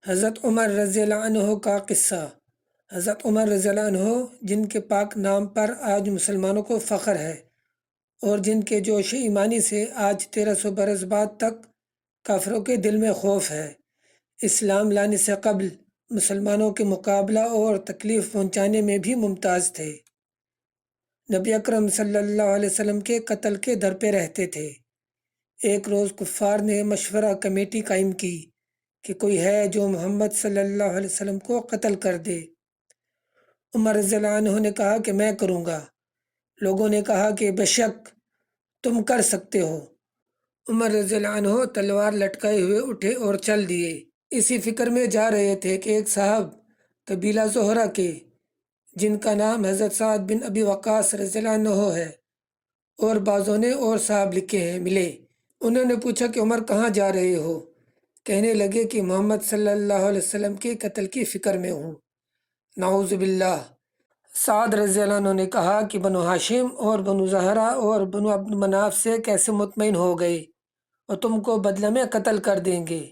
حضرت عمر رضی اللہ عنہ کا قصہ۔ حضرت عمر رضی اللہ عنہ جن کے پاک نام پر آج مسلمانوں کو فخر ہے اور جن کے جوش ایمانی سے آج 1300 برس بعد تک کافروں کے دل میں خوف ہے، اسلام لانے سے قبل مسلمانوں کے مقابلہ اور تکلیف پہنچانے میں بھی ممتاز تھے۔ نبی اکرم صلی اللہ علیہ وسلم کے قتل کے در پہ رہتے تھے۔ ایک روز کفار نے مشورہ کمیٹی قائم کی کہ کوئی ہے جو محمد صلی اللہ علیہ وسلم کو قتل کر دے۔ عمر رضی اللہ عنہ نے کہا کہ میں کروں گا۔ لوگوں نے کہا کہ بے شک تم کر سکتے ہو۔ عمر رضی اللہ عنہ تلوار لٹکائے ہوئے اٹھے اور چل دیے۔ اسی فکر میں جا رہے تھے کہ ایک صاحب قبیلہ زہرہ کے، جن کا نام حضرت سعد بن ابی وقاص رضی اللہ عنہ ہے اور بعضوں نے اور صاحب لکھے ہیں، ملے۔ انہوں نے پوچھا کہ عمر کہاں جا رہے ہو؟ کہنے لگے کہ محمد صلی اللہ علیہ وسلم کے قتل کی فکر میں ہوں۔ نعوذ باللہ۔ سعد رضی اللہ عنہ نے کہا کہ بنو ہاشم اور بنو زہرہ اور بنو عبد مناف سے کیسے مطمئن ہو گئے اور تم کو بدلہ میں قتل کر دیں گے؟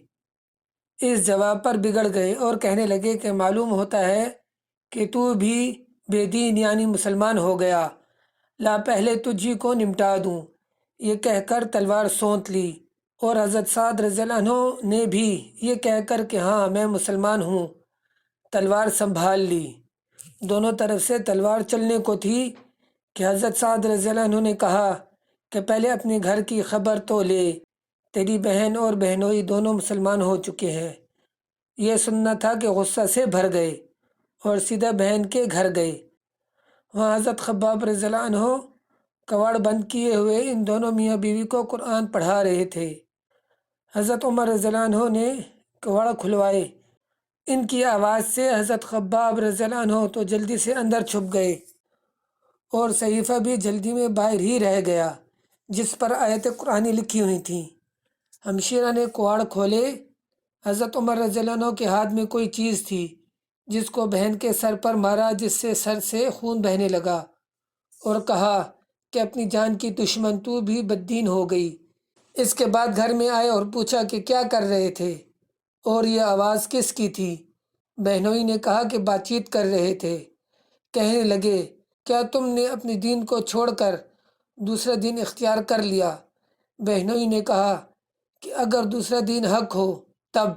اس جواب پر بگڑ گئے اور کہنے لگے کہ معلوم ہوتا ہے کہ تو بھی بے دین یعنی مسلمان ہو گیا، لا پہلے تجھی کو نمٹا دوں۔ یہ کہہ کر تلوار سونت لی اور حضرت سعد رضی اللہ عنہ نے بھی یہ کہہ کر کہ ہاں میں مسلمان ہوں، تلوار سنبھال لی۔ دونوں طرف سے تلوار چلنے کو تھی کہ حضرت سعد رضی اللہ عنہ نے کہا کہ پہلے اپنے گھر کی خبر تو لے، تیری بہن اور بہنوئی دونوں مسلمان ہو چکے ہیں۔ یہ سننا تھا کہ غصہ سے بھر گئے اور سیدھا بہن کے گھر گئے۔ وہاں حضرت خباب رضی اللہ عنہ کواڑ بند کیے ہوئے ان دونوں میاں بیوی کو قرآن پڑھا رہے تھے۔ حضرت عمر رضی اللہ عنہ نے کواڑ کھلوائے۔ ان کی آواز سے حضرت خباب رضی اللہ عنہ تو جلدی سے اندر چھپ گئے اور صحیفہ بھی جلدی میں باہر ہی رہ گیا جس پر آیت قرآنی لکھی ہوئی تھیں۔ ہمشیرہ نے کواڑ کھولے۔ حضرت عمر رضی اللہ عنہ کے ہاتھ میں کوئی چیز تھی جس کو بہن کے سر پر مارا، جس سے سر سے خون بہنے لگا اور کہا کہ اپنی جان کی دشمن تو بھی بددین ہو گئی۔ اس کے بعد گھر میں آئے اور پوچھا کہ کیا کر رہے تھے اور یہ آواز کس کی تھی؟ بہنوئی نے کہا کہ بات چیت کر رہے تھے۔ کہنے لگے کیا تم نے اپنی دین کو چھوڑ کر دوسرا دین اختیار کر لیا؟ بہنوئی نے کہا کہ اگر دوسرا دین حق ہو تب۔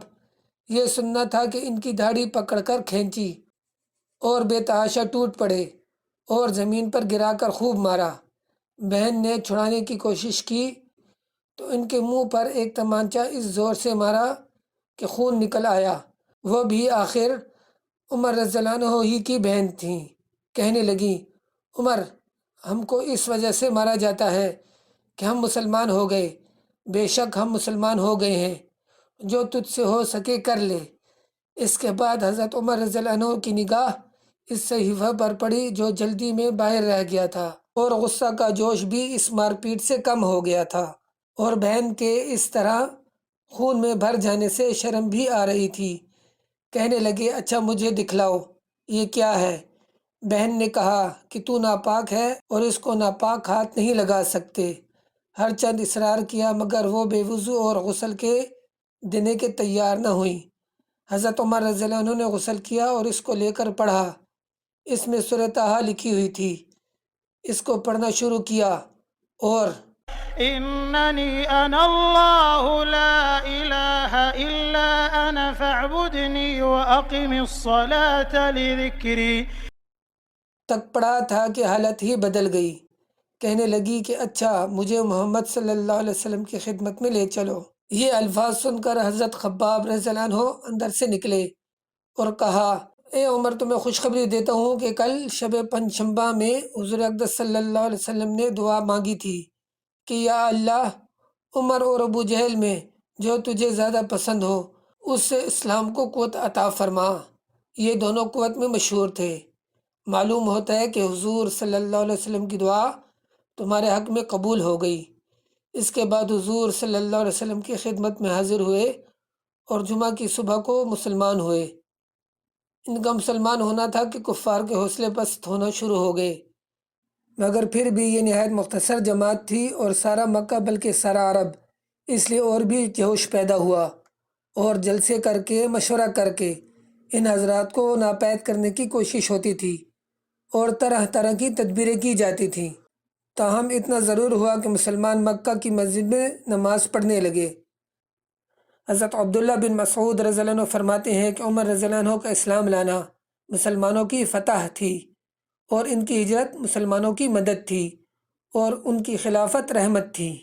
یہ سننا تھا کہ ان کی داڑھی پکڑ کر کھینچی اور بے تحاشا ٹوٹ پڑے اور زمین پر گرا کر خوب مارا۔ بہن نے چھڑانے کی کوشش کی تو ان کے منہ پر ایک تمانچہ اس زور سے مارا کہ خون نکل آیا۔ وہ بھی آخر عمر رضی اللہ عنہ ہی کی بہن تھیں۔ کہنے لگیں عمر، ہم کو اس وجہ سے مارا جاتا ہے کہ ہم مسلمان ہو گئے۔ بے شک ہم مسلمان ہو گئے ہیں، جو تجھ سے ہو سکے کر لے۔ اس کے بعد حضرت عمر رضی اللہ عنہ کی نگاہ اس صحیفہ پر پڑی جو جلدی میں باہر رہ گیا تھا اور غصہ کا جوش بھی اس مار پیٹ سے کم ہو گیا تھا اور بہن کے اس طرح خون میں بھر جانے سے شرم بھی آ رہی تھی۔ کہنے لگے اچھا مجھے دکھلاؤ یہ کیا ہے؟ بہن نے کہا کہ تو ناپاک ہے اور اس کو ناپاک ہاتھ نہیں لگا سکتے۔ ہر چند اصرار کیا مگر وہ بے وضو اور غسل کے دینے کے تیار نہ ہوئی۔ حضرت عمر رضی اللہ عنہ نے غسل کیا اور اس کو لے کر پڑھا۔ اس میں سورہ طٰہٰ لکھی ہوئی تھی۔ اس کو پڑھنا شروع کیا اور إنني أنا الله لا إله إلا أنا فاعبدني وأقم الصلاة لذكري تک پڑھا تھا کہ حالت ہی بدل گئی۔ کہنے لگی کہ اچھا مجھے محمد صلی اللہ علیہ وسلم کی خدمت میں لے چلو۔ یہ الفاظ سن کر حضرت خباب رضی اللہ عنہ اندر سے نکلے اور کہا اے عمر، تمہیں خوشخبری دیتا ہوں کہ کل شب پنجشنبہ میں حضور اقدس صلی اللہ علیہ وسلم نے دعا مانگی تھی کہ یا اللہ، عمر اور ابو جہل میں جو تجھے زیادہ پسند ہو اس سے اسلام کو قوت عطا فرما۔ یہ دونوں قوت میں مشہور تھے۔ معلوم ہوتا ہے کہ حضور صلی اللہ علیہ وسلم کی دعا تمہارے حق میں قبول ہو گئی۔ اس کے بعد حضور صلی اللہ علیہ وسلم کی خدمت میں حاضر ہوئے اور جمعہ کی صبح کو مسلمان ہوئے۔ ان کا مسلمان ہونا تھا کہ کفار کے حوصلے پست ہونا شروع ہو گئے، مگر پھر بھی یہ نہایت مختصر جماعت تھی اور سارا مکہ بلکہ سارا عرب، اس لیے اور بھی جوش پیدا ہوا اور جلسے کر کے مشورہ کر کے ان حضرات کو ناپید کرنے کی کوشش ہوتی تھی اور طرح طرح کی تدبیریں کی جاتی تھیں۔ تاہم اتنا ضرور ہوا کہ مسلمان مکہ کی مسجد میں نماز پڑھنے لگے۔ حضرت عبداللہ بن مسعود رضی اللہ عنہ فرماتے ہیں کہ عمر رضی اللہ عنہ کا اسلام لانا مسلمانوں کی فتح تھی اور ان کی ہجرت مسلمانوں کی مدد تھی اور ان کی خلافت رحمت تھی۔